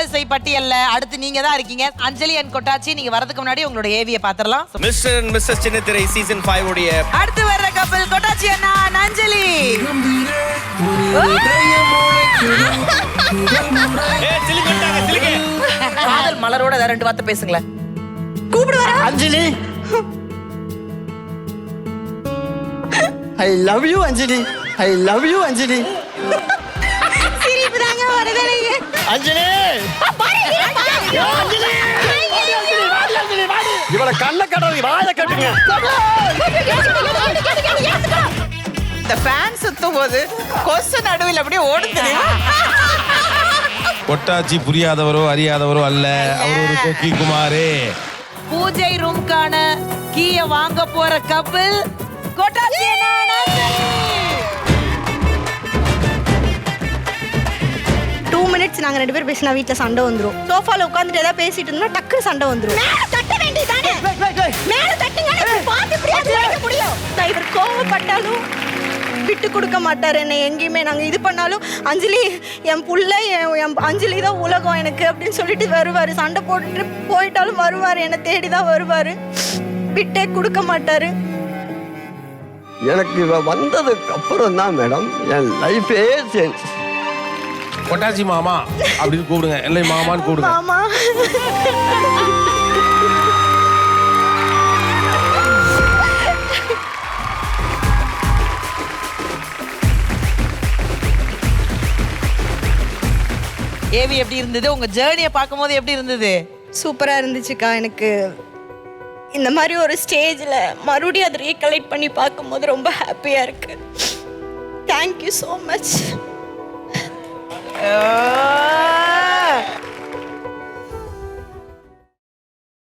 தரவரிசை பட்டியல்ல அடுத்து நீங்க தான் இருக்கீங்க. அஞ்சலி அண்ட் கொட்டாச்சி, நீங்க வரதுக்கு முன்னாடி உங்களோட ஏவியை பாத்திரலாம். மிஸ்டர் அண்ட் மிஸ்ஸஸ் சின்னத்திரை சீசன் 5 உடைய அடுத்து வர்ற கப்பல் கொட்டாச்சி அண்ணா, அஞ்சலி. காதல் மலரோட ரெண்டு வார்த்தை பேசுங்களேன். கூப்பிடுவாரா அஞ்சலி? I love you Anjali. I love you அஞ்சலி. சிரிப்பு தாங்க வரதலைங்க. அஞ்சலி இவளை கண்ண கடாதி வாய கட்டுங்க. இந்த ஃபேன் சுத்தும் போது கொசு நடுவில் அப்படியே ஓடுது. கொட்டாச்சி புரியாதவரோ அறியாதவரோ அல்ல, அவர் ஒரு கொக்கி குமாரே. பூஜை ரூம்கான கீய வாங்க போற கப்பல் கொட்டாச்சி அண்ணா, அஞ்சலி. 2 minutes நாங்க ரெண்டு பேரும் பேசினா வீட்டுல சண்டை வந்துரும். சோஃபால உட்கார்ந்துட்டு ஏதாவது பேசிட்டு இருந்தோம்னா டக்குனு சண்டை வந்துரும். மேல தட்ட வேண்டியதானே, மேல தட்டுங்க, பாத்து இப்படியே வைக்க முடியும். இவர் கோவப்பட்டாலும் விட்டு கொடுக்க மாட்டாரு என்னை எங்கேயுமே. நாங்க இது பண்ணாலும் அஞ்சலி என் புள்ள, என் அஞ்சலி தான் உலகம் எனக்கு அப்படின்னு சொல்லிட்டு வருவாரு. சண்டை போட்டுட்டு போயிட்டாலும் வருவாரு, என்னை தேடிதான் வருவாரு. விட்டே கொடுக்க மாட்டாரு. எனக்கு இவ வந்ததுக்கு அப்புறம் தான் மேடம் என் லைஃபே சேஞ்ச். கொட்டாச்சி மாமா அப்படின்னு கூப்பிடுங்க, இல்லை மாமான்னு கூப்பிடுங்க. மாமா ஏவி எப்படி இருந்தது? உங்க ஜேர்னியை பார்க்கும்போது எப்படி இருந்தது? சூப்பரா இருந்துச்சுக்கா. எனக்கு இந்த மாதிரி ஒரு ஸ்டேஜில் மறுபடியும் அதை ரீகலெக்ட் பண்ணி பார்க்கும்போது ரொம்ப ஹாப்பியாக இருக்கு. Thank you so much.